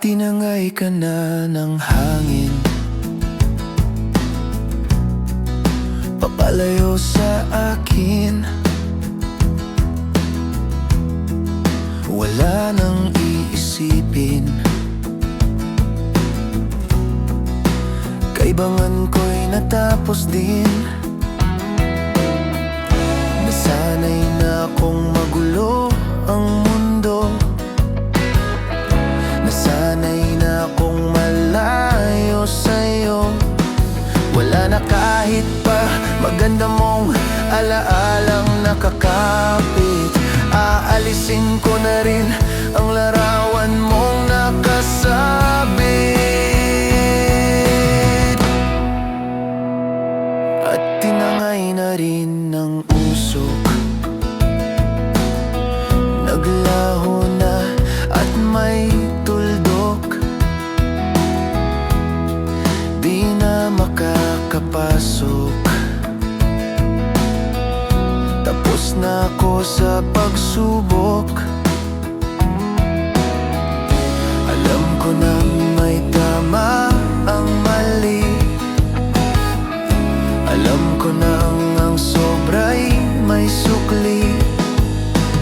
tinangay ka na ng hangin, papalayo sa akin. Wala nang iisipin, kaibangan ko'y natapos din. Nasanay na akong magulo ang mundo, nasanay na akong malayo sa'yo. Wala na kahit pa maganda mong alaalang nakakapit. Aalisin ko na rin ang larawan mong nakasabit. At tinangay na rin ng usok, naglaho na at may tuldok. Di na makakapasok, tapos na ako sa pagsubok. Alam ko na may tama ang mali, alam ko na ang sobra'y may sukli.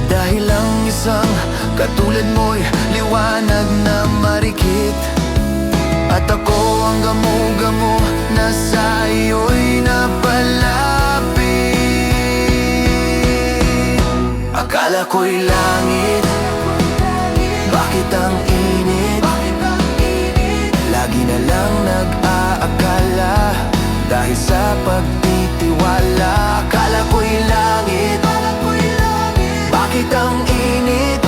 Dahil ang isang katulad mo'y liwanag na marikit, at ako ang gamo-gamo na sa iyo'y napalapit. Akala ko'y langit, bakit ang init? Lagi na lang nag-aakala, dahil sa pagtitiwala. Akala ko'y langit, bakit ang init?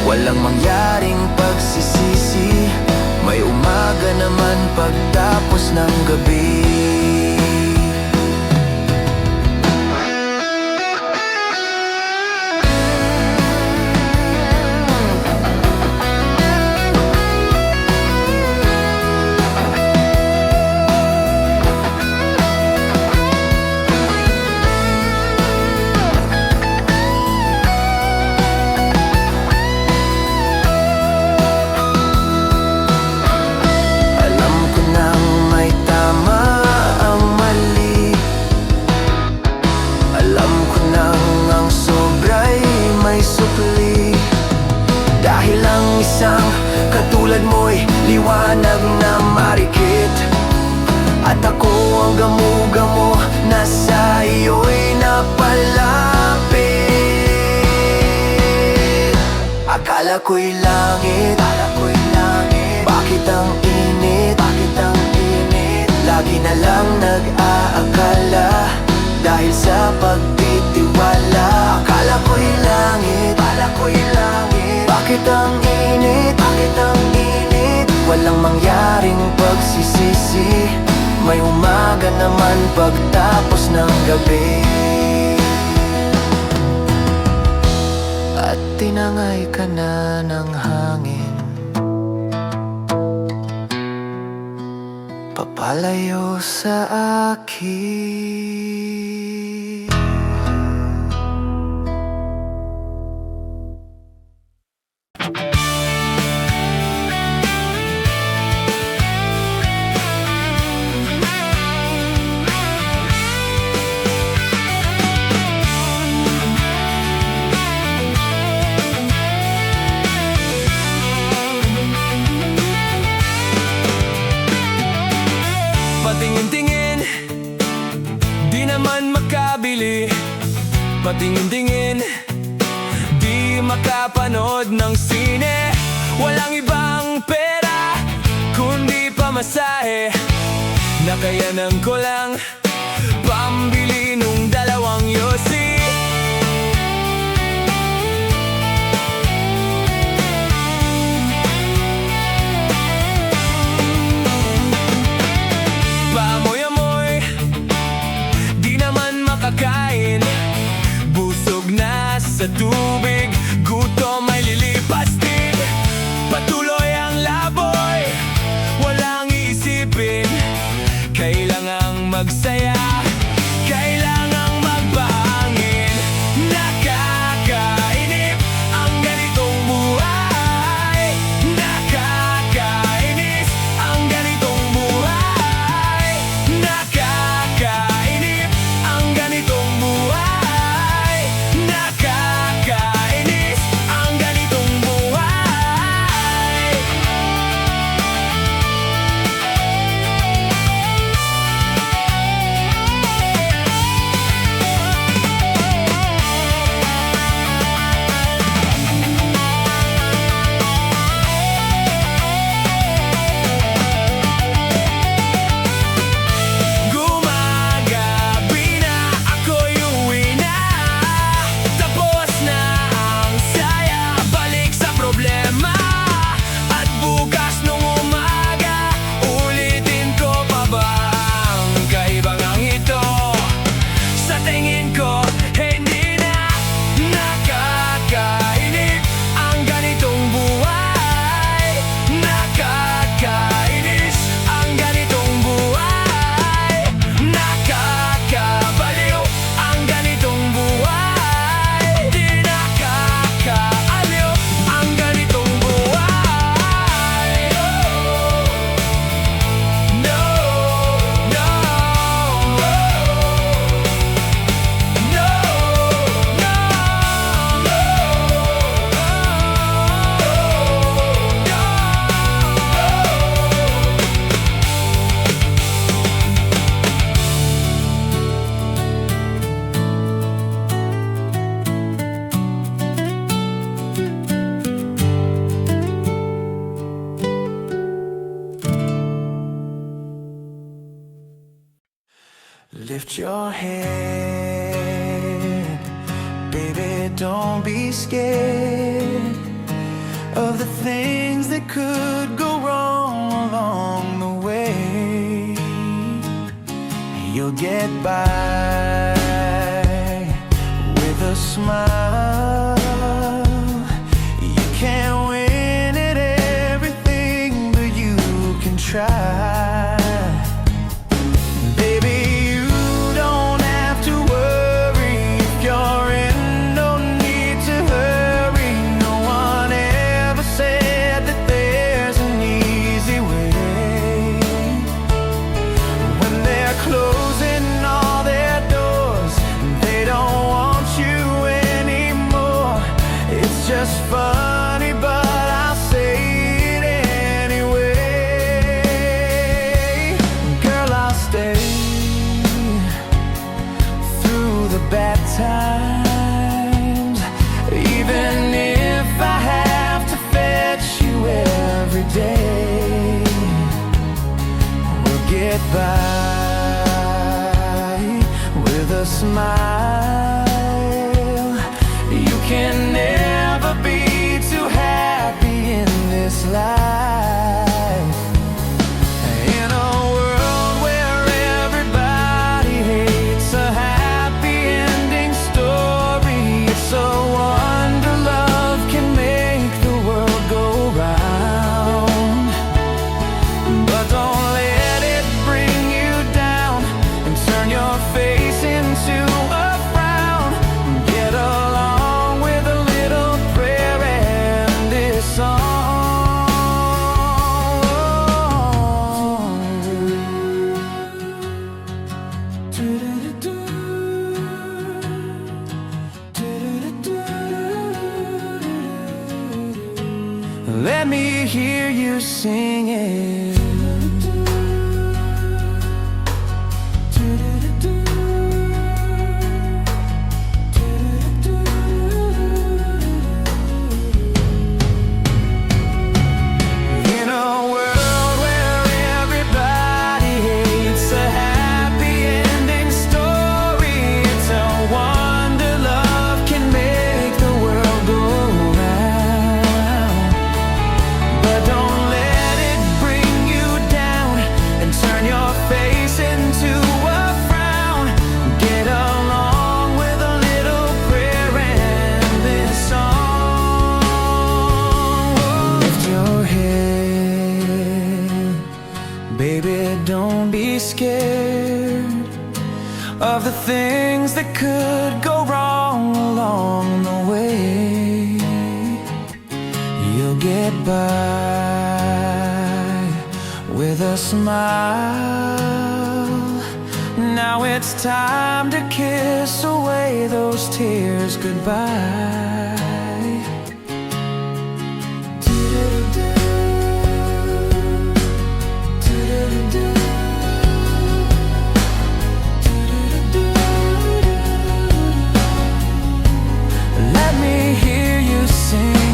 Walang mangyaring pagsisisi, may umaga naman pagtapos ng gabi. Dahil ang isang katulad mo'y liwanag na marikit, at ako ang gamo-gamo na sa iyo'y napalapit. Akala ko'y langit, bakit ang init? Lagi na lang nag-aakala, dahil sa pagtitiwala. Akala ko'y langit, bakit ang init? Walang mangyaring pagsisisi, may umaga naman pagtapos ng gabi. At tinangay ka na ng hangin, papalayo sa akin. Patingin-tingin, di naman makabili. Patingin-tingin, di makapanood ng sine. Walang ibang pera, kundi pamasahe. Nakayanan ko lang pambili nung dalawang yosi. Paamoy-amoy, di naman makakain. Busog na sa tubig, gutom ay lilipas din. Patuloy ang laboy, walang iisipin. Kailangang magsaya, kailangang magpahango. lift your head. Baby, don't be scared of the things that could go wrong along the way. You'll get by with a smile. You can't win at everything, but you can try. Baby, you don't have to worry if you're in no need to hurry. No one ever said that there's an easy way. When they're closing all their doors, they don't want you anymore. It's just funny, but I'll say it anyway. Girl, I'll stay through the bad times, even if I have to fetch you every day. We'll get by with a smile. You can never be too happy in this life. In a world where everybody hates a happy ending story, it's a wonder love can make the world go round. But don't let it bring you down and turn your face into a frown. Get along with a little prayer and this song. Let me hear you singing. In a world where everybody hates a happy ending story, it's a wonder love can make the world go round. But don't let it bring you down and turn your face into a frown. Get along with a little prayer and this song. Lift your head, baby, don't be scared of the things that could go wrong along the way. You'll get by with a smile. Now it's time to kiss away those tears goodbye. Let me hear you singing.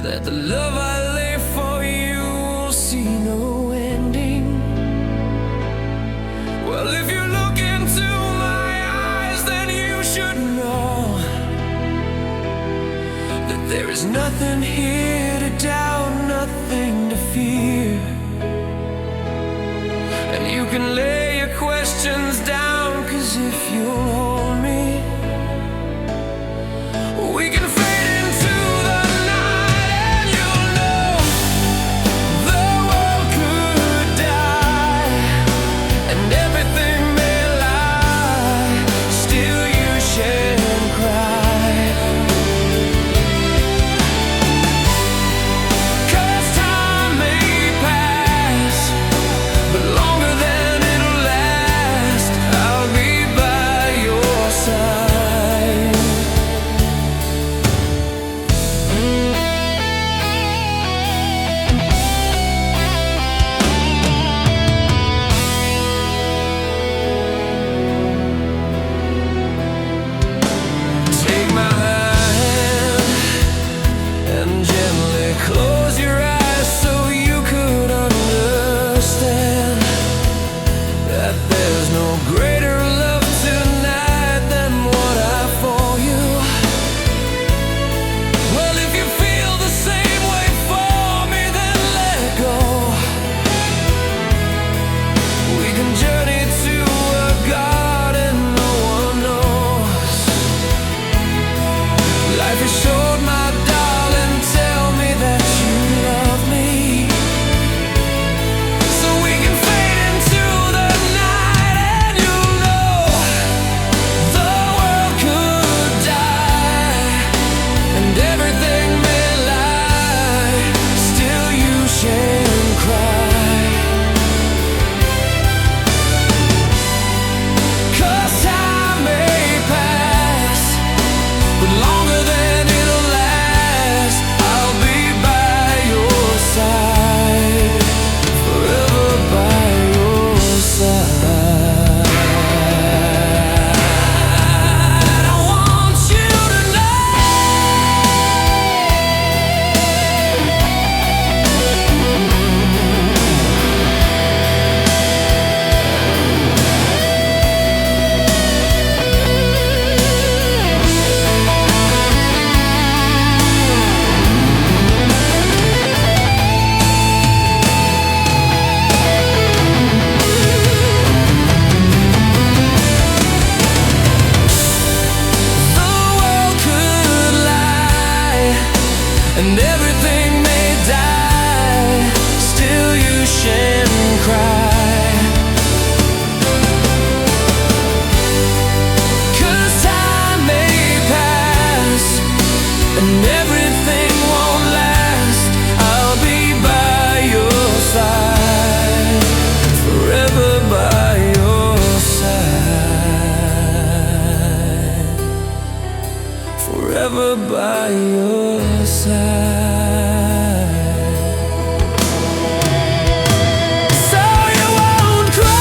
that the love I lay for you will see no end. There is nothing here to doubt, nothing to fear. And you can lay your questions down, 'cause if you'll hold me, we can fade into the night, and you'll know the world could die, and everything may lie, still you shan't cry. 'Cause time may pass, but longer than it'll last, I'll be by your side. Take my hand and gently close your eyes, so you could understand that there's no greater love tonight than what I have for you. Well, if you feel the same way for me, then let go. We can journey to a garden no one knows. Life is short, my darling, tell me that you love me, so we can fade into the night, and you'll know the world could die, and everything may lie, still you shan't cry. 'Cause time may pass, but longer than it'll last, I'll be by your side, forever by your side. I want you to know the world could lie, and everything may die, still you shan't cry. 'Cause time may pass, and everything won't last, I'll be by your side, forever by your side, forever by your side. So you won't cry.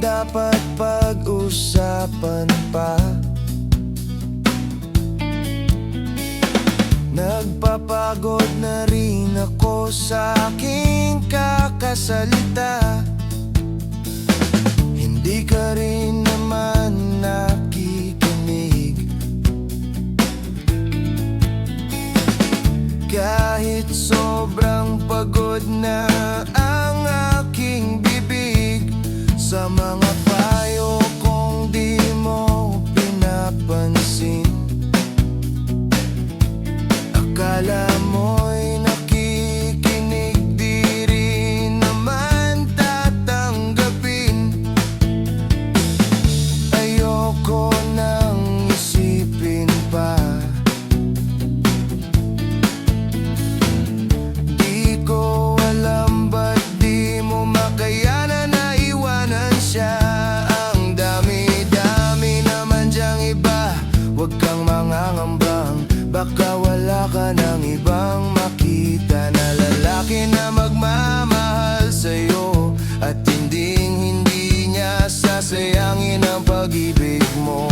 dapat pag-usapan pa. Nagpapagod na rin ako sa aking kakasalita. Hindi ka rin naman nakikinig. Kahit sobrang pagod na ang aking bibig, sa mga payo kong di mo pinapansin. Akala mo'y nakikinig, di rin naman tatanggapin. Ayoko nang isipin pa. Di ko alam ba't di mo makayanan na iwanan siya. Ang dami-dami naman diyang iba, huwag kang mangangambang. Baka wala ka ng ibang makita na lalaki na magmamahal sa'yo, at hindi niya sasayangin ang pag-ibig mo.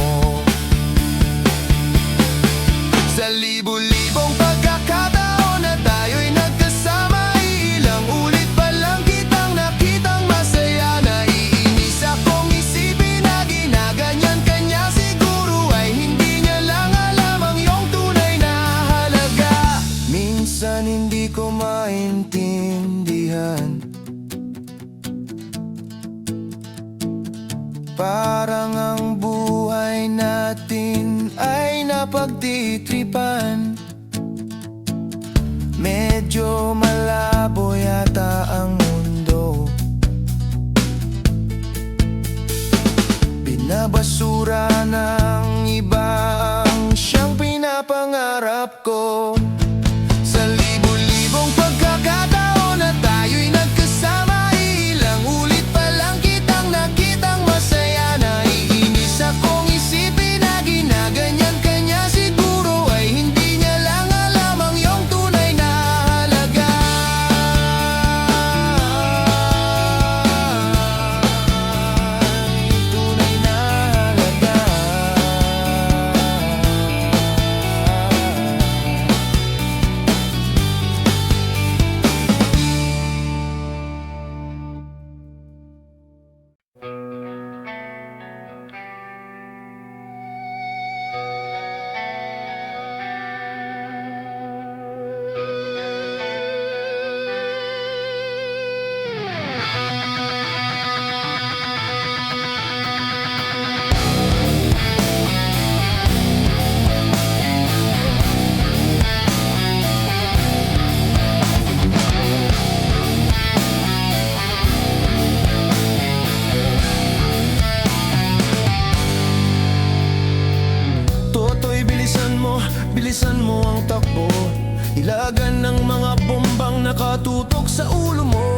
Sa libo-libong pagkakataon na tayo'y nagkasama, ilang ulit pa lang kitang nakitang masaya. Naiinis akong isipin na ginaganyan ka niya. Siguro ay hindi niya lang alam ang iyong tunay na halaga. Minsan hindi ko maintindihan, parang ang buhay natin ay napagtitripan. Medyo malabo yata ang mundo. Binabasura ng iba ang siyang pinapangarap ko. Sa libo-libong pagkakataon na tayo'y nagkasama, ilang ulit pa lang kitang nakitang masaya. Naiinis akong isipin na ginaganyan ka niya. Siguro ay hindi niya lang alam ang iyong tunay na halaga. Tunay na halaga. Toto'y bilisan mo ang takbo. Ilagan ng mga bombang nakatutok sa ulo mo.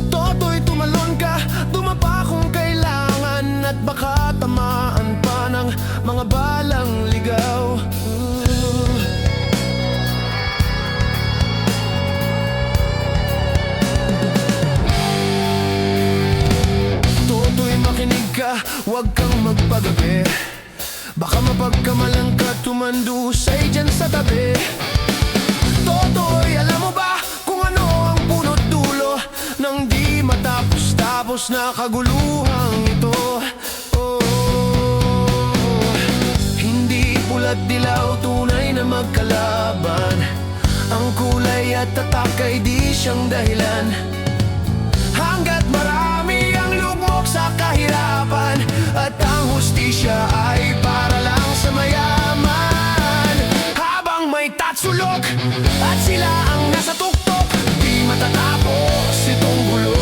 Toto'y tumalon ka, dumapa kung kailangan, at baka tamaan pa ng mga balang ligaw. Toto'y makinig ka, huwag kang magpagabi. Baka mapagkamalan ka, tumandusay dyan sa tabi. Toto'y alam mo ba kung ano ang punot dulo ng di matapos-tapos na kaguluhang ito? Hindi pula't dilaw, tunay na magkalaban. Ang kulay at tatak ay di siyang dahilan. Hanggat marami ang lugmok sa kahirapan, at ang hustisya ay para lang sa mayaman. Habang may tatsulok at sila ang nasa tuktok, di matatapos itong gulo.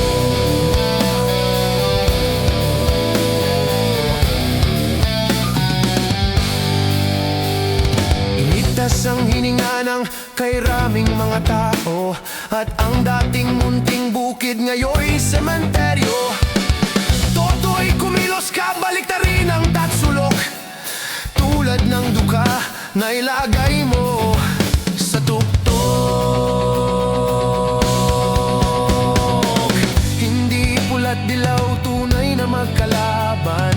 Initas ang hininga ng kairaming mga tao, at ang dating munting bukid ngayon'y sementeryo. Toto'y kumilos ka, baliktarin ang tatsulok, tulad ng duka na ilagay mo sa tuktok. Hindi pula't dilaw, tunay na magkalaban.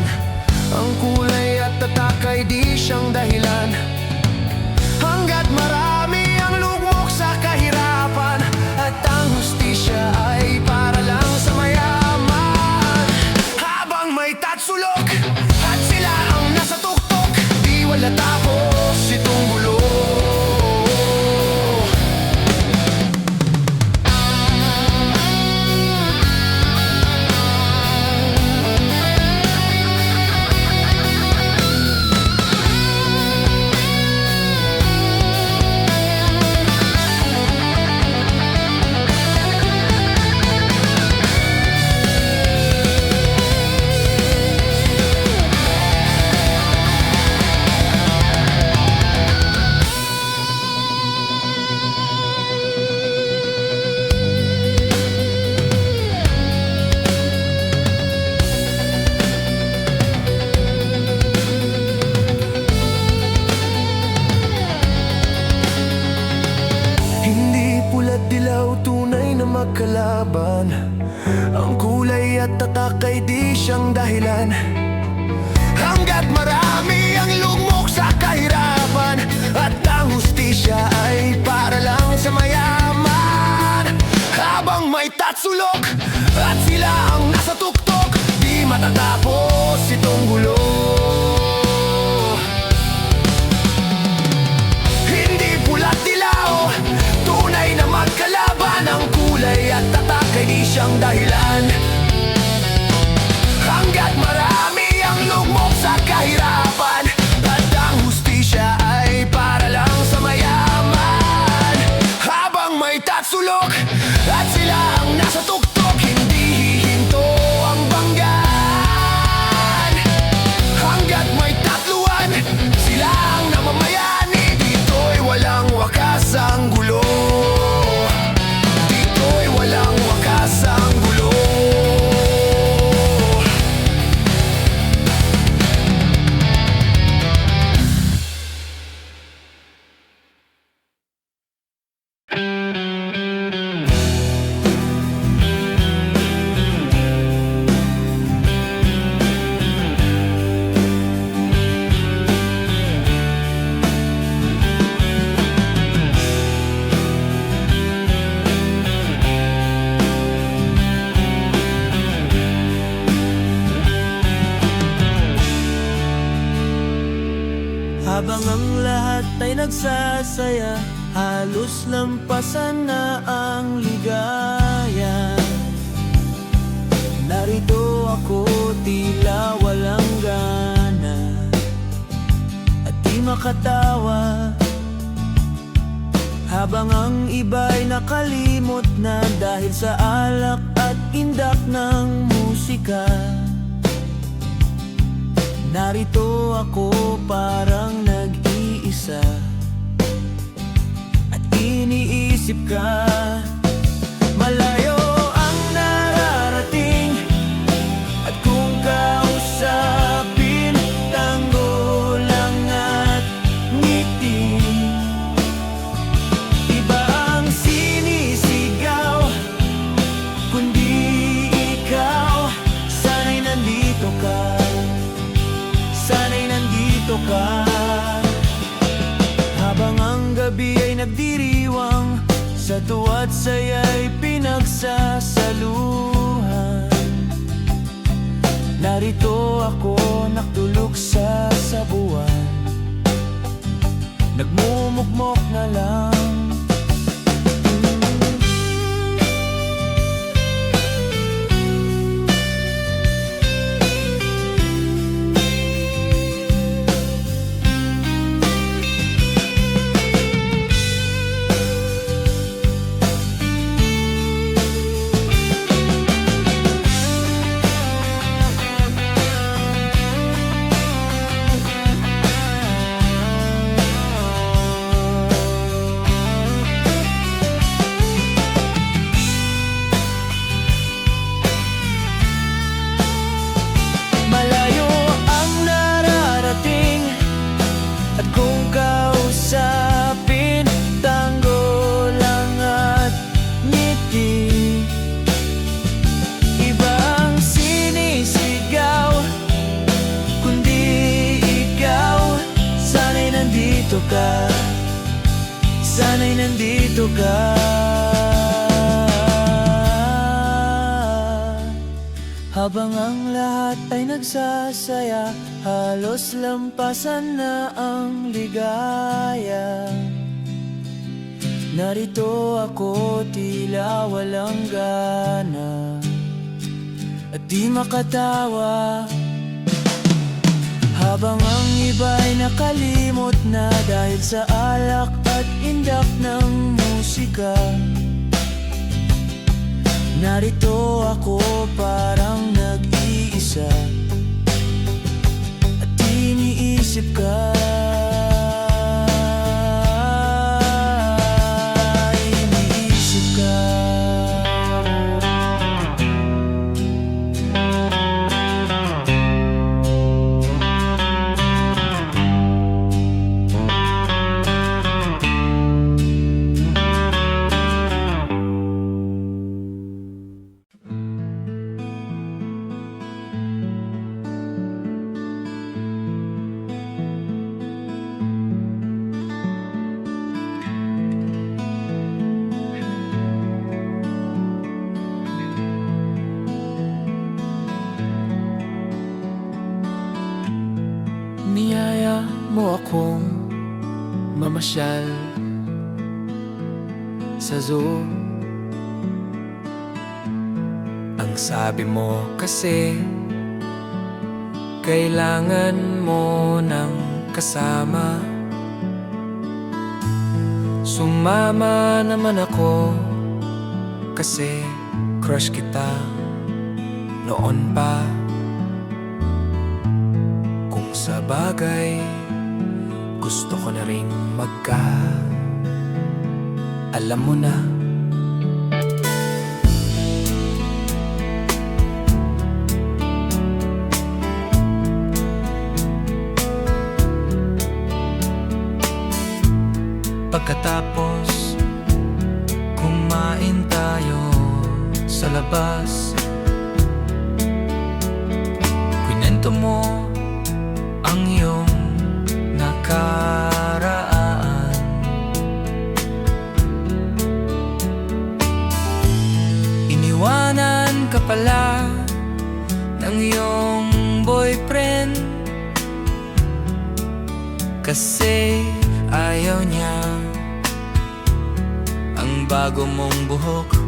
Ang kulay at tatak ay di siyang dahilan. Hanggat marami ang lugmok sa kahirapan, at ang hustisya ay para lang sa mayaman. Habang may tatsulok at sila ang nasa tuktok, di wala tapos itong gulo. Magkalaban, ang kulay at tatak ay di siyang dahilan. Hanggat marami ang lugmok sa kahirapan, at ang hustisya ay para lang sa mayaman. Habang may tatsulok at sila ang nasa tuktok, di matatapos itong gulo. Hindi pula't dilaw, tunay na magkalaban. Ang kulay at tatak ay di siyang dahilan. Hanggat marami ang lugmok sa kahirapan, at ang hustisya ay para lang sa mayaman. Habang may tatsulok at sila ang nasa tuktok, hindi hihinto ang banggan. Hanggat may tatluan, sila ang namamayani. Dito'y walang wakas ang gulo. Walang wakas ang gulo. Habang ang lahat ay nagsasaya, halos lampasan na ang ligaya. Narito ako, tila walang gana, at di makatawa. Habang ang iba'y nakalimot na dahil sa alak at indak ng musika. Narito ako parang nag-iisa, at iniisip ka. Malayo ang nararating, at kung kausapin, tango lang at ngiti. Iba ang sinisigaw, kundi ikaw. Sana'y nandito ka, sana'y nandito ka. Habang ang gabi ay nagdiriwang, sa tuwa't saya'y pinagsasaluhan. Narito ako, nakdulog sa sabuan, nagmumukmok na lang. ka, sana'y nandito ka. Habang ang lahat ay nagsasaya, halos lampasan na ang ligaya. Narito ako, tila walang gana at di makatawa. Habang ang iba'y nakalimot na dahil sa alak at indak ng musika, narito ako parang nag-iisa at iniisip ka. Iniisip ka. Niyaya mo akong mamasyal sa zoo. Ang sabi mo kasi kailangan mo ng kasama. Sumama naman ako kasi crush kita noon pa. Sa bagay, gusto ko na ring alam mo na. Pagkatapos, kumain tayo sa labas. Kwento mo ang iyong nakaraan. Iniwanan ka pala ng iyong boyfriend kasi ayaw niya ang bago mong buhok.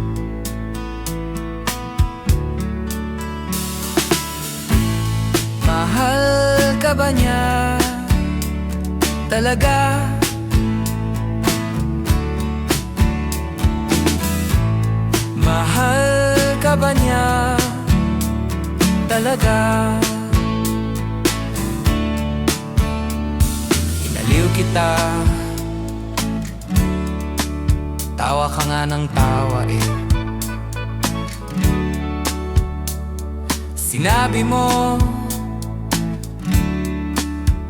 Mahal ka ba niya talaga? Mahal ka ba niya talaga? Inaliw kita, tawa ka nga ng tawa eh. Sinabi mo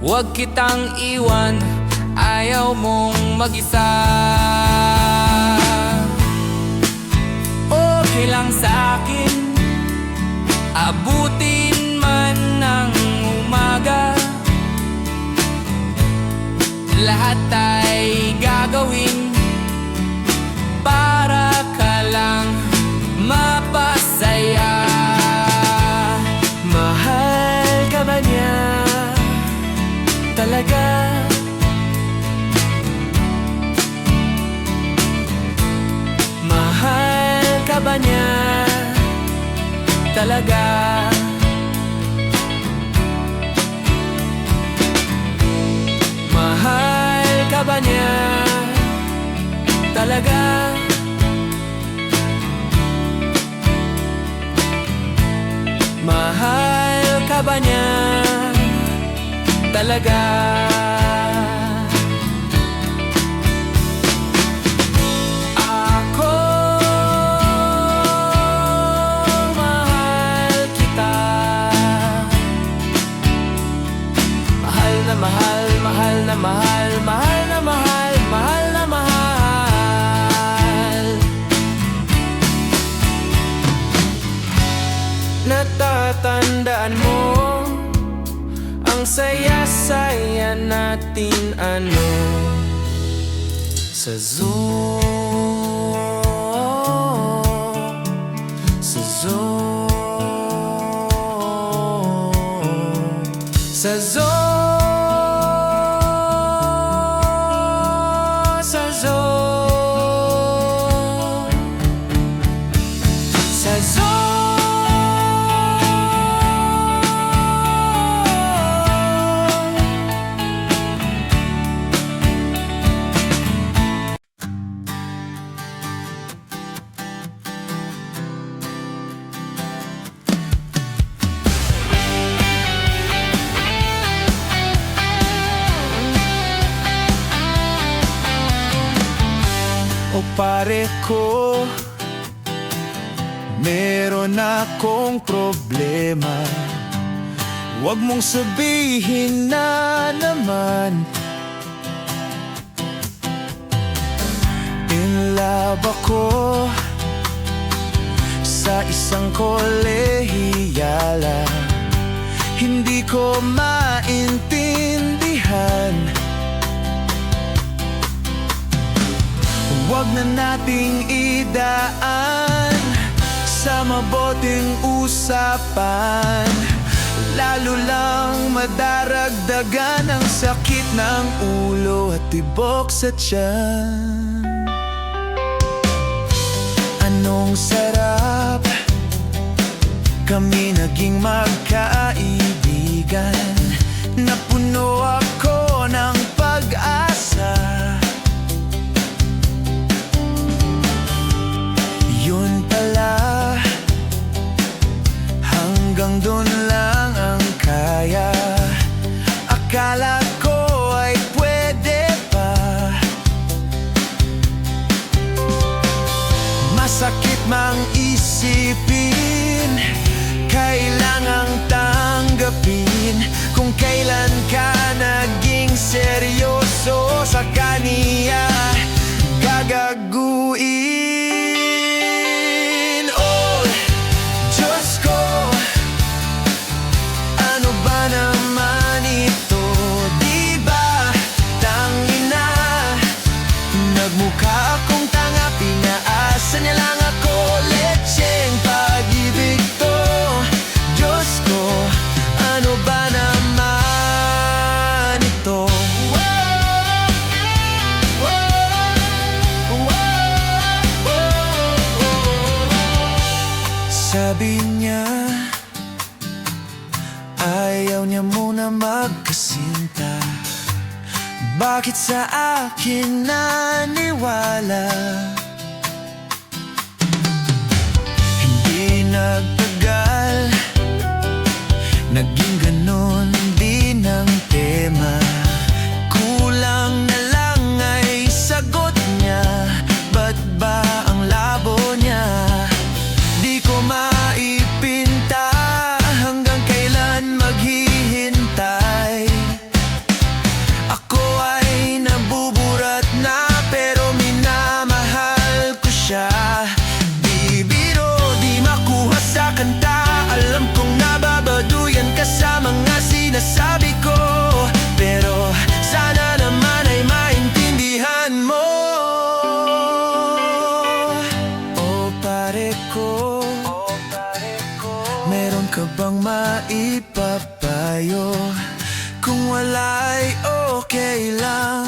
huwag kitang iwan, ayaw mong mag-isa. Okay lang sa'kin, abutin man ng umaga. Lahat ay gagawin para ka lang mapasaya. Mahal ka ba niya talaga? Mahal ka ba niya talaga? Mahal ka ba niya talaga? Mahal ka ba niya talaga? Ako mahal kita. Mahal na mahal, mahal na mahal, mahal na mahal, mahal na mahal. Natatandaan mo ang Ang saya-saya natin ano sa zoo. Sa zoo. Sa zoo. Sa zoo. Sa zoo. O pare ko, meron akong problema. Huwag mong sabihin na naman in love ako sa isang kolehiyala. Hindi ko maintindihan. Huwag na nating idaan sa mabuting usapan, lalo lang madaragdagan ang sakit ng ulo at tibok sa tiyan. Anong sarap kami naging magkaibigan, napuno ako ng pag-asa. Yun pala, hanggang dun lang ang kaya. Akala ko ay pwede pa. Masakit mang isipin, kailangang tanggapin kung kailan ka naging seryoso sa kaniya. Gagaguin. Nagmukha akong tanga, pinaasa niya lang ako. Lecheng pag-ibig to. Diyos ko, ano ba naman ito? Sabi niya, ayaw niya muna magkasinta. Bakit sa akin naniwala? Hindi nagtagal, naging ganon din ang tema. Kulang na lang ay sagot niya. Ba't ba ang labo niya? Di ko maipinta hanggang kailan maghihintay. Ako ay nabuburat na pero minamahal ko siya. Di biro, di makuha sa kanta. Alam kong nababaduyan ka sa mga sinasabi ko, pero sana naman ay maintindihan mo. O pare ko, meron ka bang maipapayo? Kung wala ay okay lang.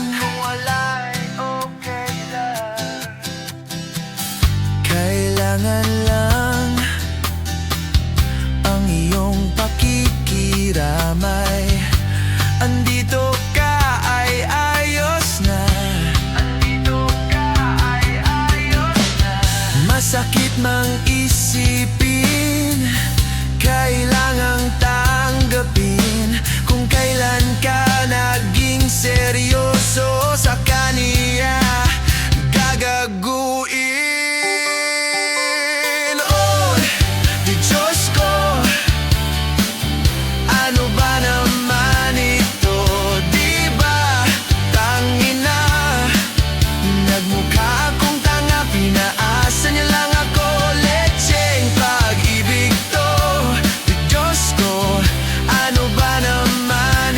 Kailangan lang ang iyong pakikiramay. Andito ka ay ayos na. Masakit mang isipin, kailangang tanggapin kung kailan ka naging seryoso sa kaniya. Gagaguin. Oh, di Diyos ko, ano ba naman ito? Di ba tangina? Nagmukha akong tanga, pinaasa niya lang ako. Lecheng pag-ibig to. Di Diyos ko, ano ba naman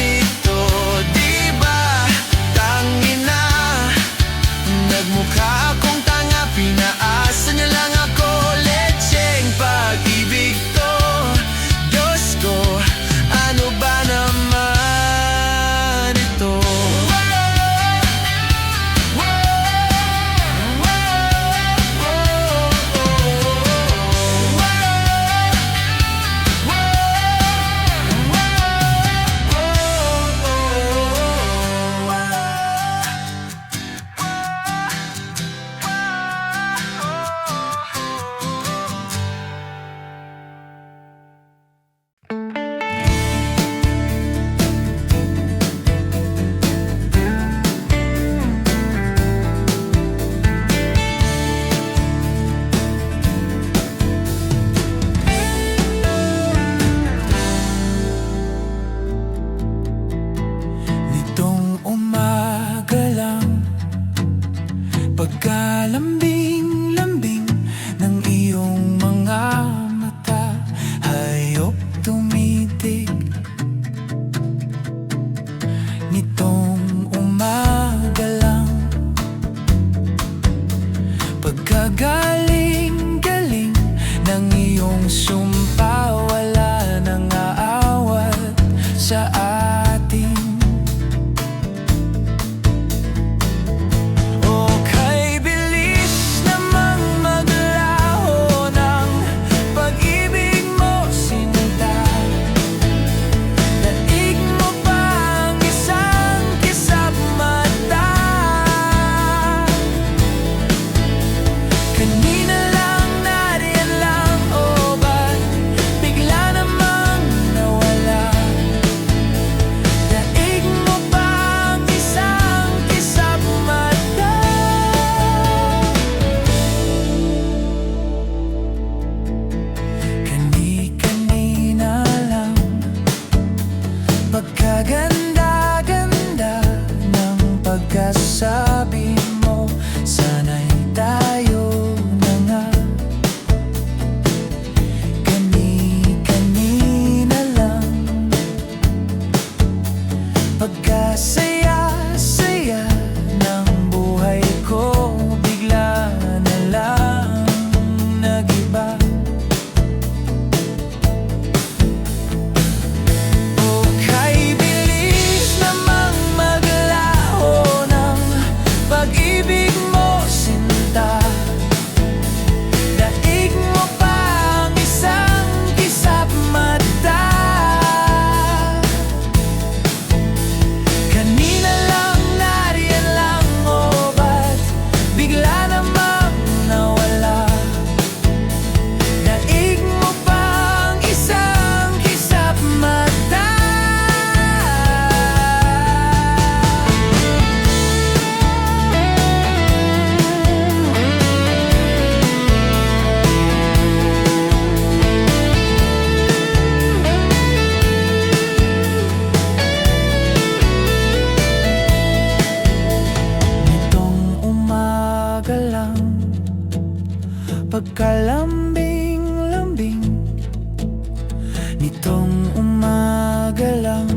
nitong umaga lang.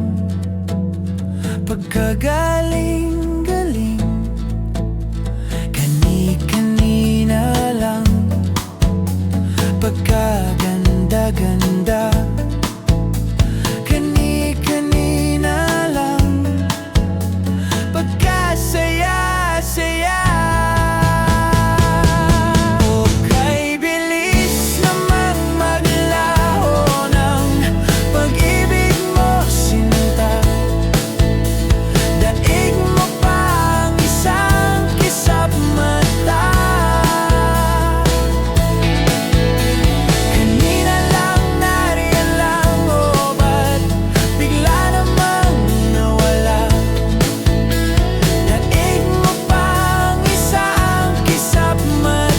Pagkagaling-galing, kani-kanina lang. Pagkaganda-ganda, kani-kanina lang. Pagkasaya-saya, okay, bilis namang maglaho ng pag-ibig mo, sinta. Daig mo pa ang isang kisap mata. Kanina lang, nariyan lang, oh, ba't bigla namang nawala? Daig mo pa ang isang kisap mata.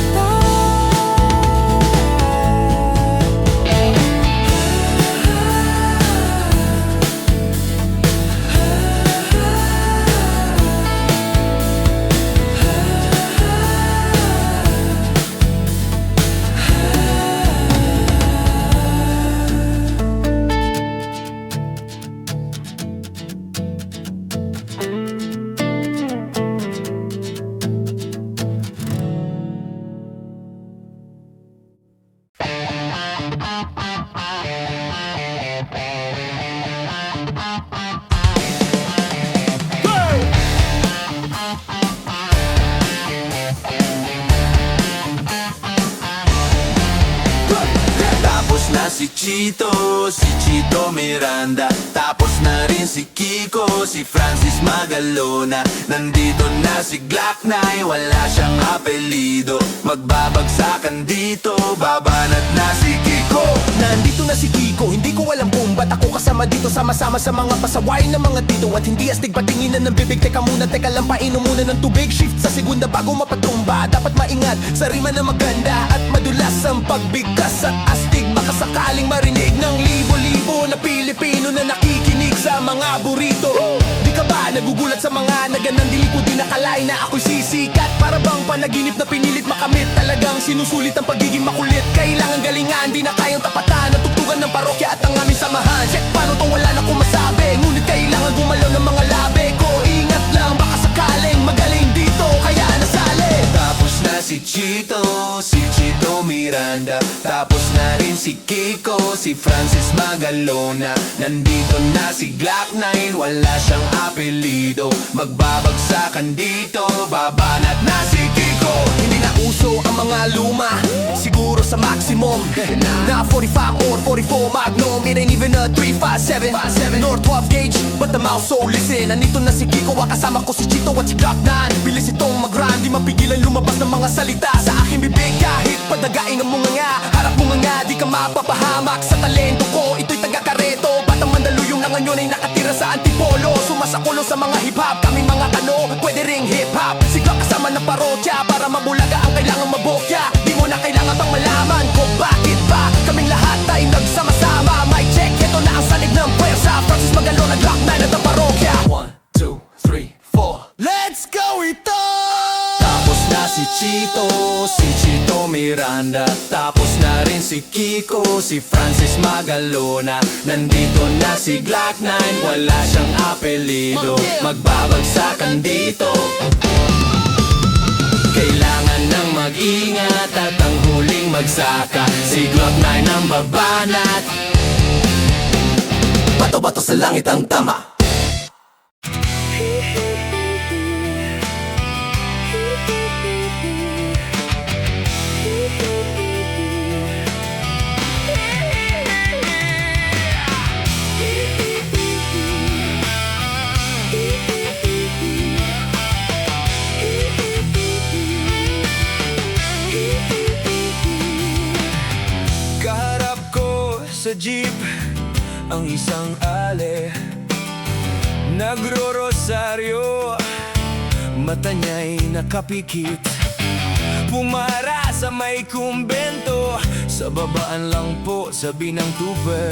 Tapos na si Chito Miranda. Tapos na rin si Kiko, si Francis Magalona. Nandito na si Glock 9, wala siyang apelido. Magbabagsakan dito, babanat na si Kiko. Nandito na si Kiko, hindi ko alam kung ba't ako kasama dito. Sama-sama sa mga pasaway ng mga tito. At hindi astig patinginan ng bibig. Teka muna, teka lang, painom muna ng tubig. Shift sa segunda bago mapatumba. Dapat maingat sa rima na maganda at madulas ang pagbigkas at astig. Baka sakaling marinig ng libo-libo na Pilipino na nakikinig sa mga burrito. Di ka ba nagugulat sa mga naganang dili ko di nakalay na ako'y sisikat? Para bang panaginip na pinilit makamit? Talagang sinusulit ang pagiging makulit. Kailangan galingan, di na kayang tapatan. Natugtugan ng parokya at ang aming samahan. Check, paano tong wala na kung masabi? Ngunit kailangan gumalaw ng mga labi ko. Ingat lang, baka sakaling magaling dito, kaya nasali. Tapos na si Chito Miranda. Tapos na rin si Kiko, si Francis Magalona. Nandito na si Glock 9, wala siyang apelido. Magbabagsakan dito, babanat na si Kiko. Hindi na uso ang mga luma, siguro sa maximum na 45 or 44 Magnum. It ain't even a 357 nor 12 gauge, but the mouse, so listen. Nandito na si Kiko, kasama ko si Chito at si Glock 9. Bilis itong mag-rhyme, di mapigilan lumabas ng mga salita sa aking bibig. Kahit padagain ang mga nga, harap mo nga, di ka mapapahamak sa talento ko. Ito'y taga-Kareto, batang Mandaluyong na ngayon ay nakatira sa Antipolo. Sumasakulong sa mga hip-hop, kaming mga kano, pwede ring hip-hop. Si Glock kasama ng parokya, para mabulaga ang kailangang mabokya. Di mo na kailangan pang malaman kung bakit ba kaming lahat ay nagsama-sama. Mic check, ito na ang salig ng pwersa. Francis Magalona, Glock 9 at ang parokya. 1, 2, 3, 4. Let's go ito! Tapos na si Chito Miranda. Tapos na rin si Kiko, si Francis Magalona. Nandito na si Glock 9, wala siyang apelido. Magbabagsakan dito, kailangan nang mag-ingat at ang huling magsaka. Si Glock 9 ang babanat. Bato-bato sa langit ang tama. Kaharap ko sa jeep ang isang ale, nagro-rosaryo, mata niya'y nakapikit. Pumara sa may kumbento, sa babaan lang po sabi ng tuber,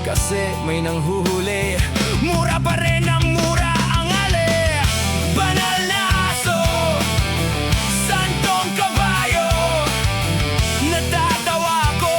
kasi may nanghuhuli. Mura pa rin ang mura ang ale, banal na aso, santong kabayo. Natatawa ko,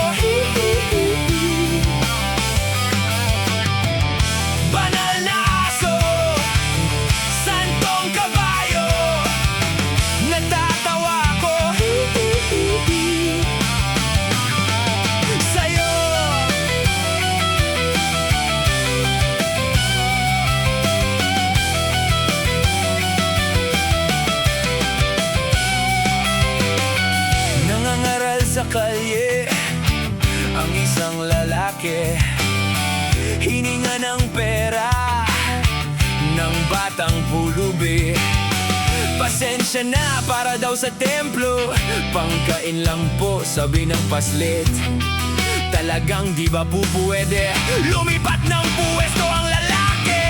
lalaki, hininga ng pera ng batang pulubi. Pasensya na para daw sa templo, pangkain lang po sabi ng paslit. Talagang di ba po pwede lumipat ng puwesto ang lalaki?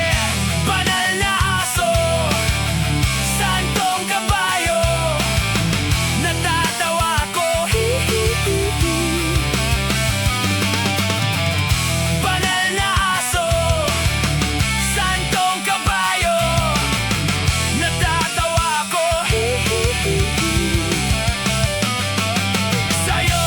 Banal na aso, santong kabayo, natatawa ko. Banal na aso, santong kabayo, natatawa ko. Sa'yo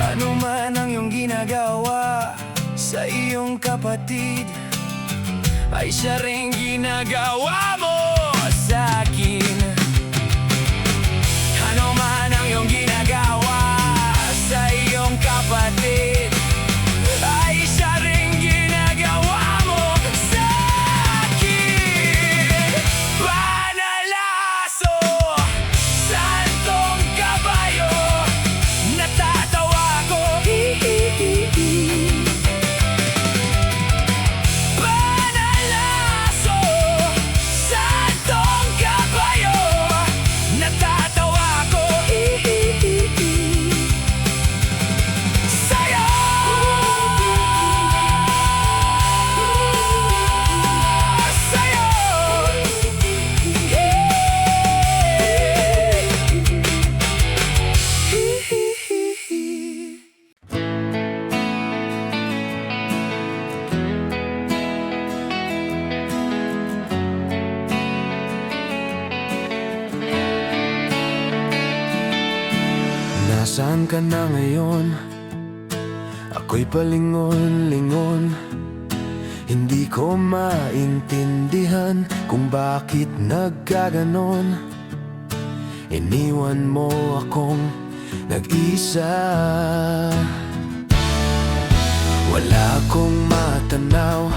ano man ang iyong ginagawa sa iyong kapatid, ay siya rin ginagawa mo sa akin. Ano man ang iyong ginagawa sa iyong kapatid, ay siya rin ginagawa mo sa akin. Banal na aso, santong kabayo, natatawa ko. Banal na aso, santong kabayo, natatawa ko. Sa'yo Sa'yo Nasaan ka na ngayon? Ako'y palingon-lingon. Hindi ko maintindihan kung bakit nagkaganon. Iniwan mo akong nag-isa. Wala akong matanaw,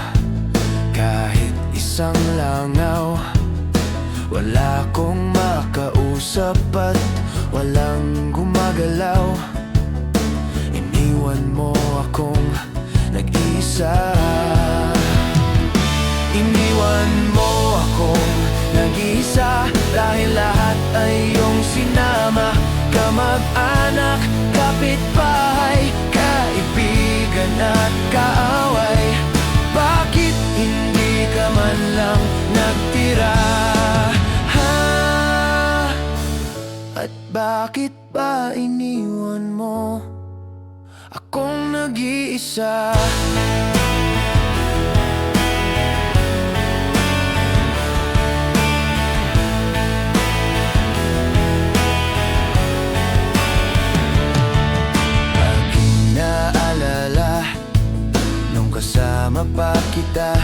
kahit isang langaw. Wala akong makausap at walang gumagalaw. Iniwan mo akong nag-isa. Iniwan mo akong nag-isa, dahil lahat ay iyong sinama. Kamag-anak, kapitbahay, kaibigan at kaaway. Bakit hindi ka man lang nagtira? At bakit ba iniwan mo akong nag-iisa? Aking naalala nung kasama pa kita,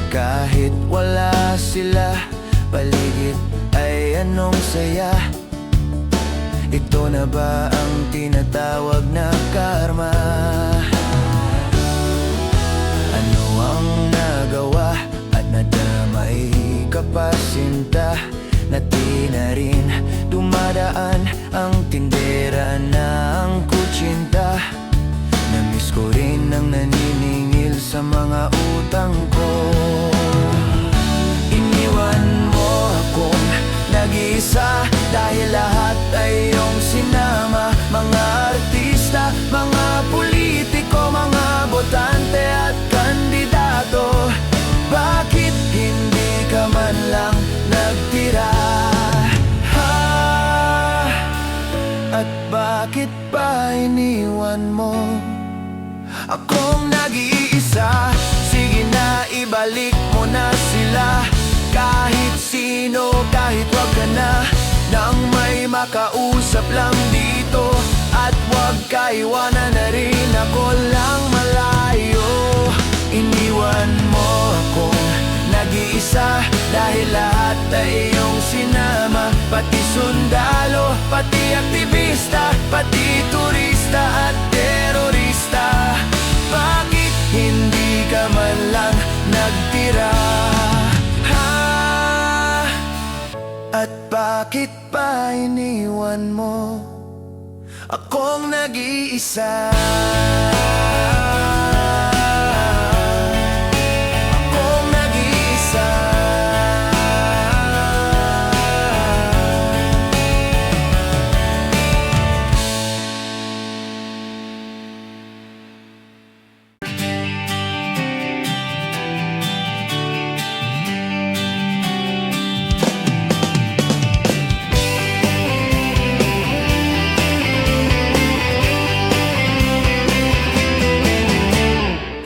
kahit wala sila paligid, ay anong saya. Ito na ba ang tinatawag na karma? Ano ang nagawa at nadamay ka pa, sinta, na di na rin dumadaan ang tindera ng kutsinta. Namiss ko rin ang naniningil sa mga utang ko. Iniwan mo akong nag-isa, dahil lahat ay iyong sinama. Mga artista, mga politiko, mga botante at kandidato. Bakit hindi ka man lang nagtira? At bakit ba iniwan mo akong nag-iisa? Sige na, ibalik mo na sila. Kahit sino, kahit wag ka na, nang may makausap lang dito. At wag ka iwanan na rin, ako lang malayo. Iniwan mo akong nag-iisa, dahil lahat ay iyong Pati sundalo, pati aktivista, pati turista at terorista. Bakit hindi ka man lang nagtira? Ha? At bakit pa iniwan mo akong nag-iisa? Akong nag-iisa.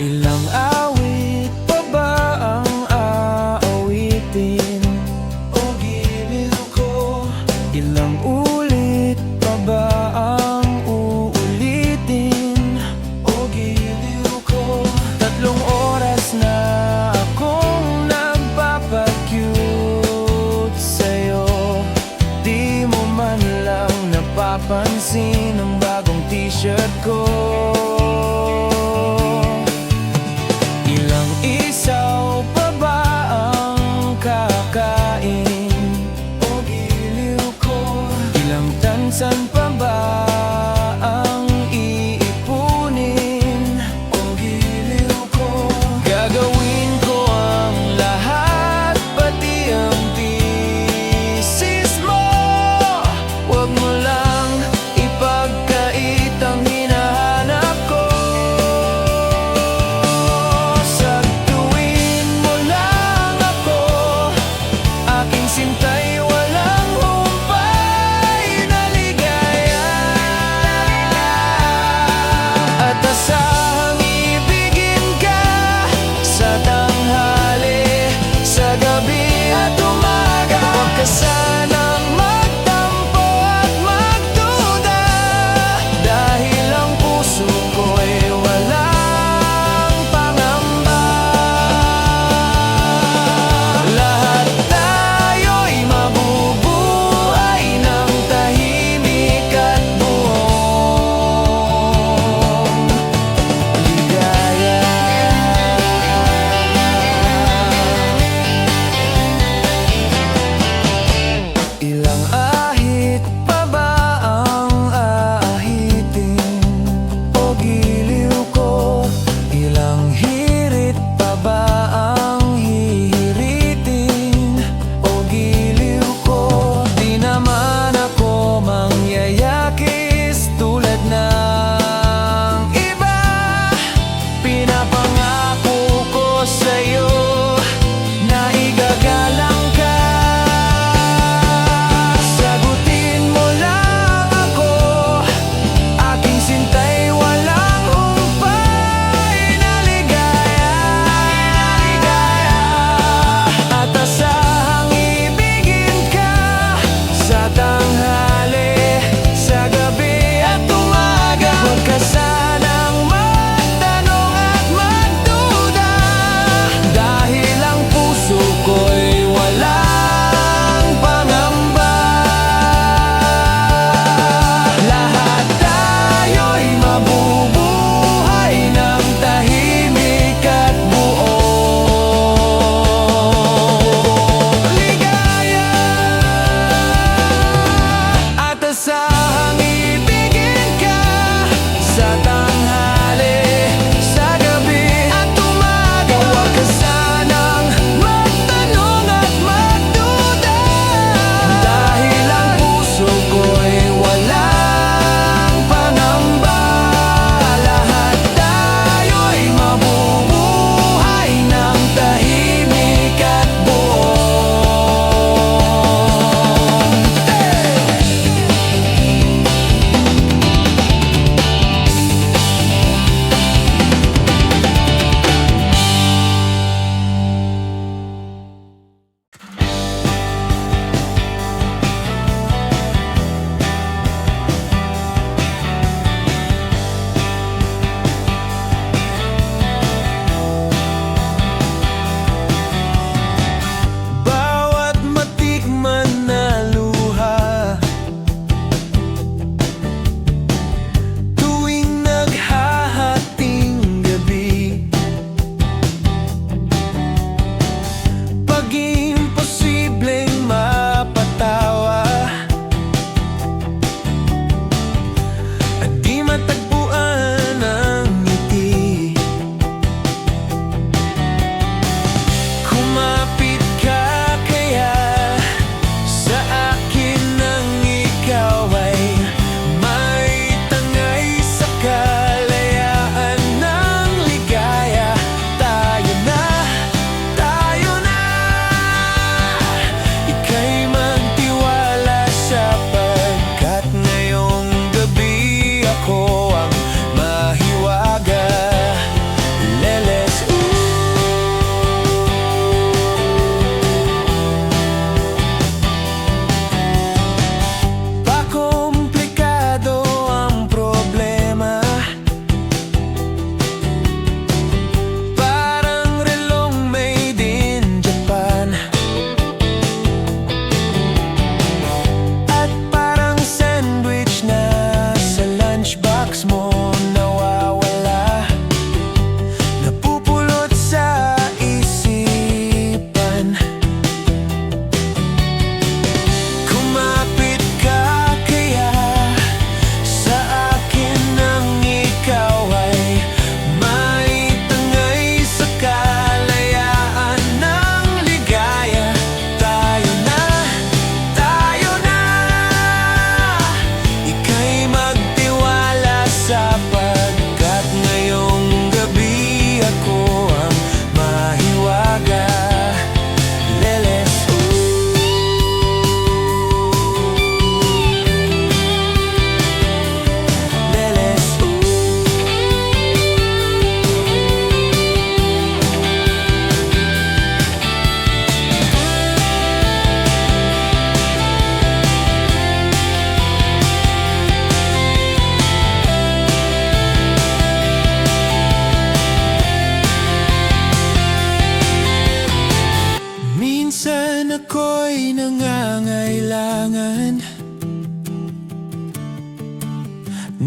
Ilang awit pa ba ang aawitin o giliw ko? Ilang ulit pa ba ang uulitin o giliw ko? 3 oras na akong nagpapakyut sa'yo. Di mo man lang napapansin ang bagong t-shirt ko. Ilang isaw pa ba ang kakain o giliw ko? Ilang tansan pa ba ang iipunin o giliw ko? Gagawin ko ang lahat, pati ang thesis mo. Huwag mo lang ipagkait ang hinahanap ko.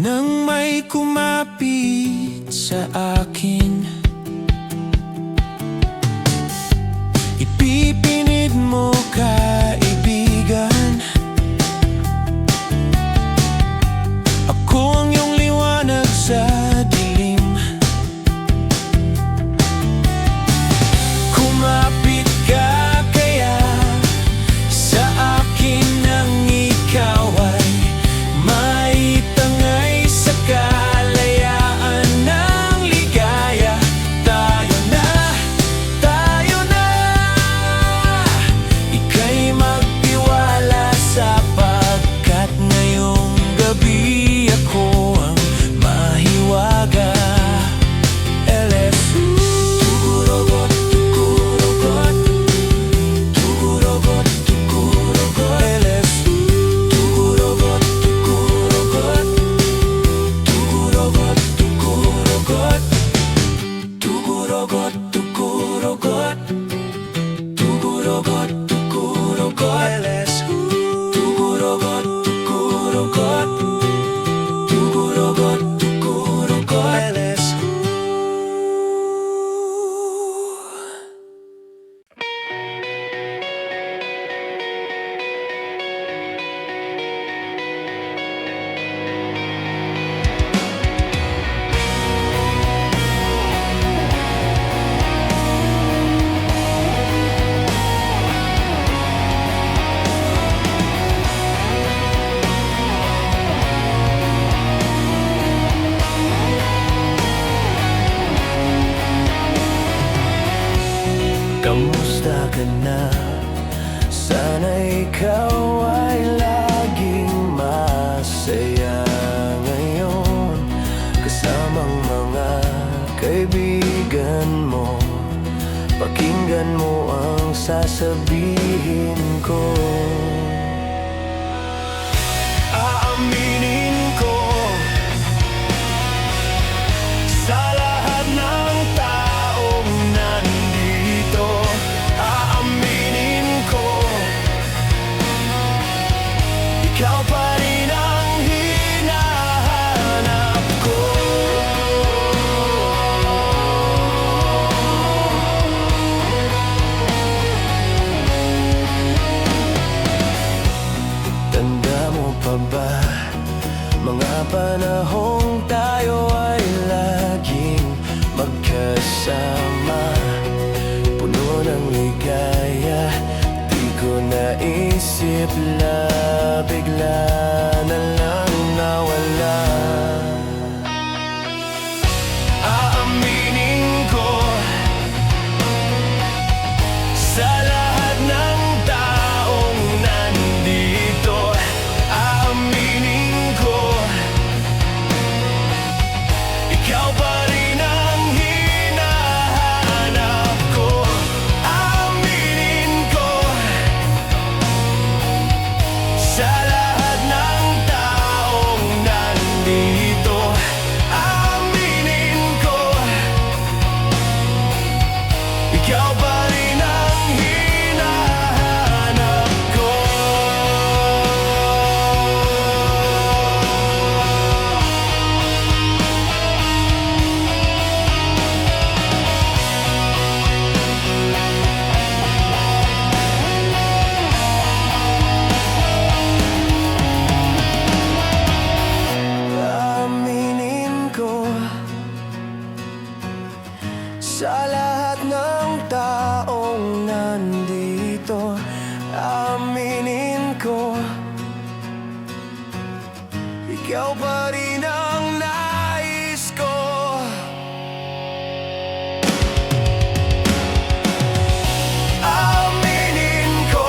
Nang may kumapit sa akin, ipipinid mo kaibigan. Ako ang iyong liwanag sa dilim. Kumapit ka kaya sa akin nang ikaw ay maitangay sa kalayaan ng ligaya. Tayo na, ika'y magtiwala sapagkat ngayong gabi ako ang mahiwaga. LSU Tugurugot, tugurugot, tugurugot, tugurugot. LSU Tugurugot, tugurugot, tugurugot, tugurugot. Tugurugot, tugurugot, tugurugot, tugurugot. LSU Tugurugot, tugurugot, tugurugot, tugurugot. LSU. Kamusta ka na? Sana ikaw ay laging masaya ngayon, kasamang mga kaibigan mo. Pakinggan mo ang sasabihin ko. Aaminin ko sa lahat ng taong nandito. Aaminin ko, ikaw pa rin ang hinahanap ko. Tanda mo pa ba mga panahong tayo ay laging magkasama, puno ng ligaya. Di ko naisip na bigla na lang nawala. Aaminin ko sa lahat ng taong nandito. Aaminin ko, ikaw pa rin ang hinahanap ko. Aaminin ko sa lahat ng taong nandito. Aaminin ko, ikaw pa rin ang hinahanap ko. Aaminin ko sa lahat ng taong nandito. Aaminin ko, ikaw pa rin ang nais ko. Aaminin ko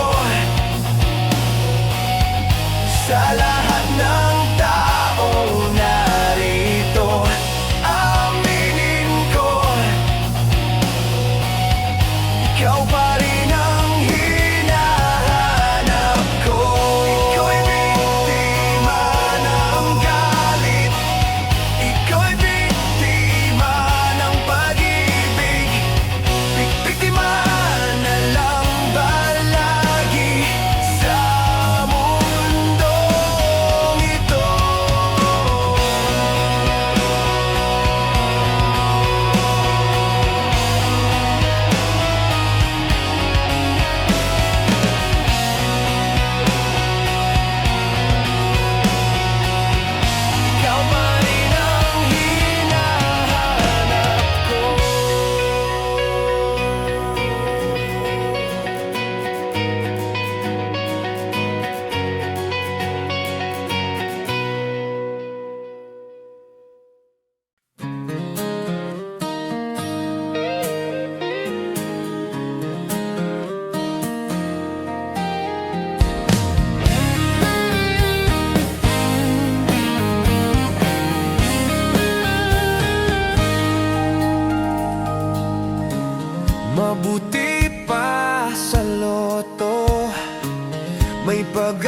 sa lahat ng taong narito. Aaminin ko, ikaw pa rin ang hinahanap ko. Ika'y biktima ng galit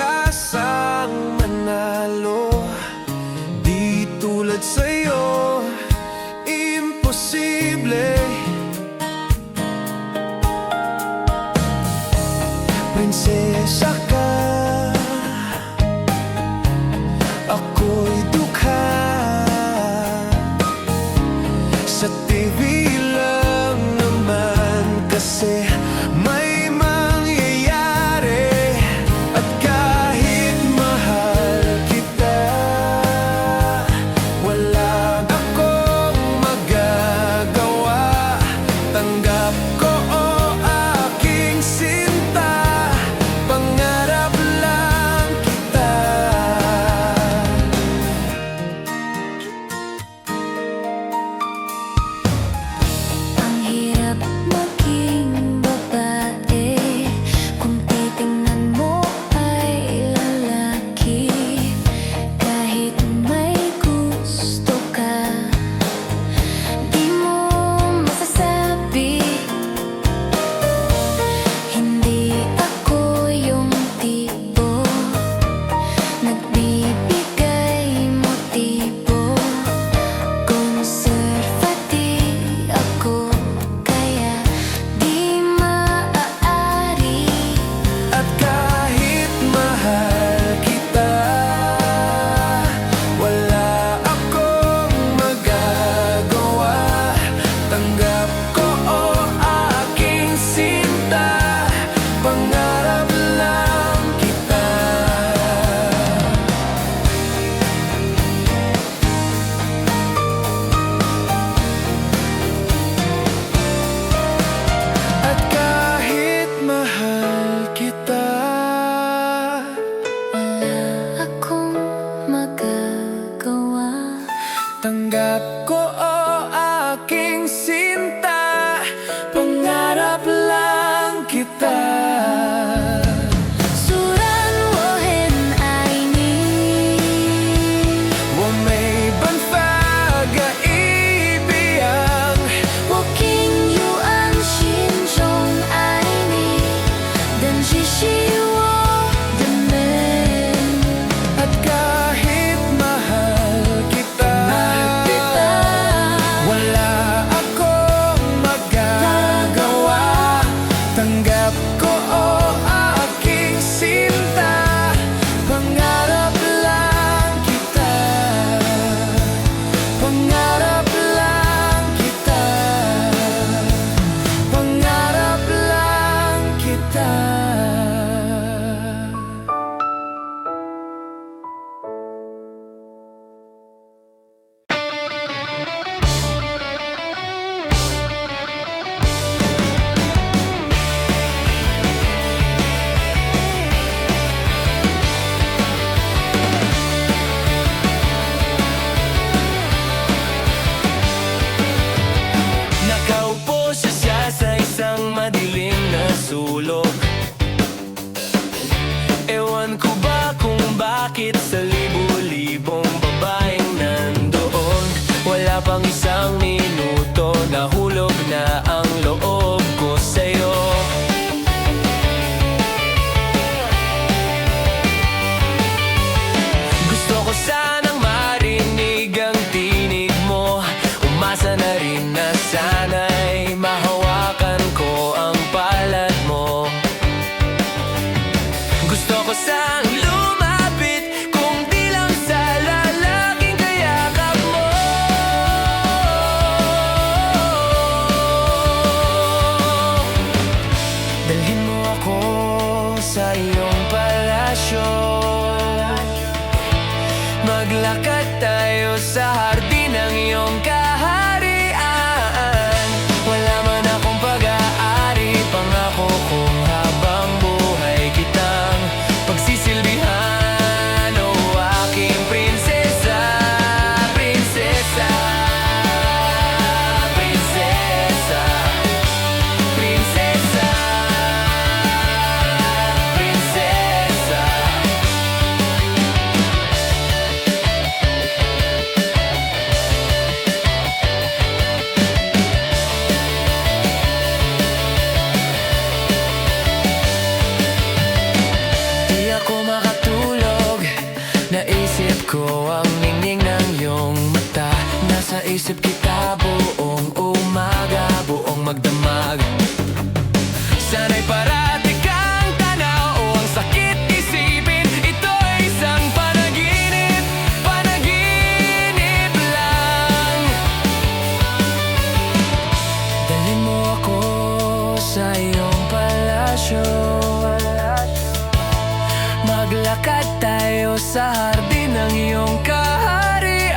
pag-asang manalo. Di tulad sa'yo, imposible. Prinsesa ka, ako'y dukha. Sa TV lang naman kasi may mangyayari. At kahit mahal kita, wala akong magagawa. Tanggap ko o aking sinta, pangarap lang kita. Ang hirap maging babae kung titingnan mo ay lalaki. Kahit may gusto ka, di mo masasabi. Hindi ako yung tipo nagbibigay motibo. Conservative ako, kaya di maaari. At kahit mahal kita, wala akong magagawa. Tanggap ko o aking sinta, pangarap lang kita. At kahit mahal kita, Wala akong magagawa. tanggap ko o aking sinta, pangarap lang kita. 虽然我很爱你，我没办法改变。我竟有暗心中爱你，但只是我的美。 At kahit mahal kita, wala akong magagawa. Tanggap ko o aking sinta, pangarap lang kita. Pangarap lang kita. Pangarap lang kita. Nakaupo siya sa isang madilim na sulok. Ewan ko ba kung bakit sa libu-libong babaeng nandoon. Wala pang isang minuto, nahulog na ang loob ko sa'yo. Gusto ko sanang marinig ang tinig mo. Umasa na rin na sana'y mahawakan ko ang palad mo. Gusto ko sang lumapit kung di lang sa lalaking kayakap mo. Dalhin mo ako sa iyong palasyo. Maglakad tayo sa hardin ng iyong kaharian. Wala man akong pag-aari, pangako kong habang buhay kitang pagsisilbihan. O aking prinsesa, prinsesa, prinsesa, prinsesa, prinsesa. tayo sa hardin ng iyong kaharian.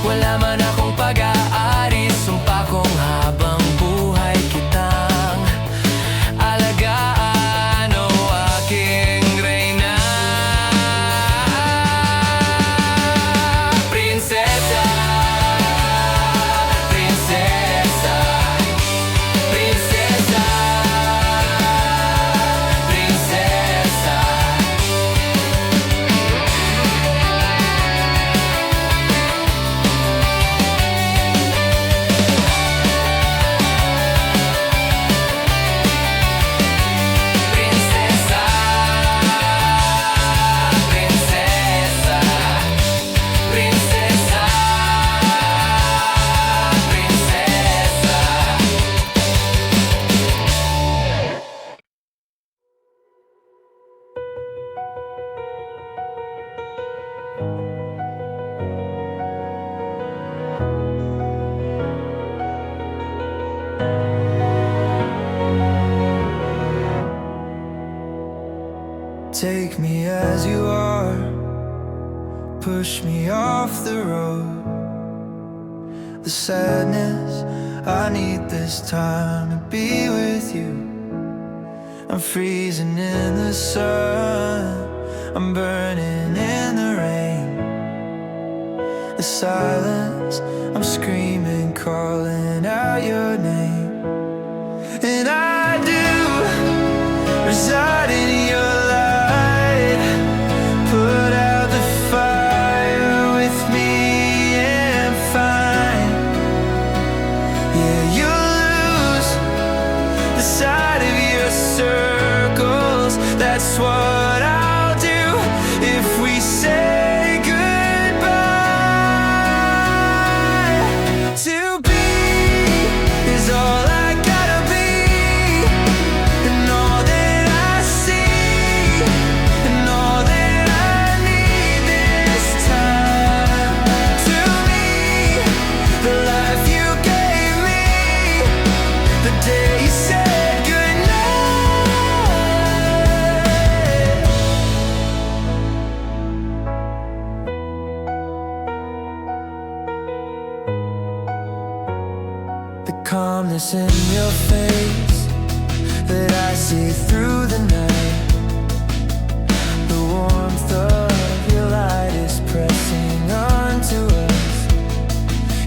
Wala man akong pag-aari, sumpa kong habang buhay kitang alagaan, o aking reyna. Prinsesa, prinsesa, prinsesa, prinsesa. Prinsesa, prinsesa, prinsesa, prinsesa. Take me as you are, push me off the road. The sadness, I need this time to be with you. I'm freezing in the sun, I'm burning in the rain. The silence, I'm screaming, calling out your name. And I do reside in your light. Put out the fire with me and find, yeah, you'll lose the side of your circles. That's what I'll do if we say goodbye. To be is all I gotta be, and all that I see, and all that I need this time. To me, the life you gave me, the day you said goodnight. The calmness in your face that I see through the night. The warmth of your light is pressing onto us.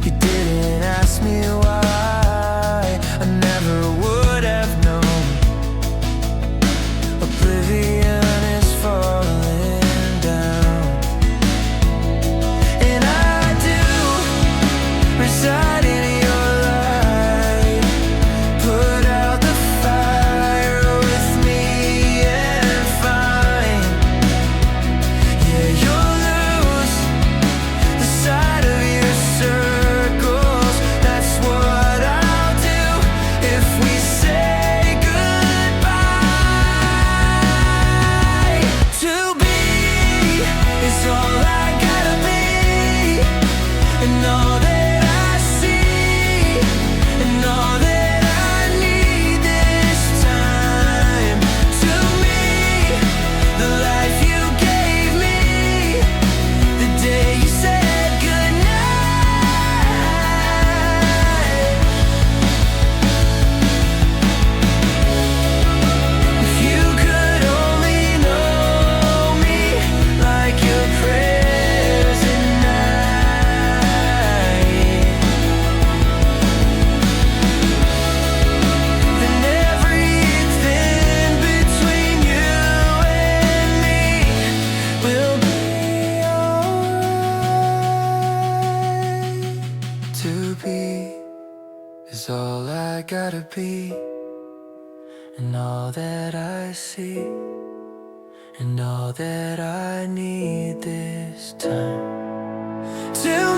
You didn't ask me why, I never would have known. Oblivion is falling down, and I do reside in your light. Put out the fire with me and find, yeah, you'll lose the side of your circles. That's what I'll do if we say goodbye. To be is all I gotta be, and all that I see, and all that I need this time. To me, the life you gave me, the day you said goodnight. If you could only know me like your prayers at night, then everything between you and me will be alright. To be is all I gotta be, and all that I see, and all that I need this time. To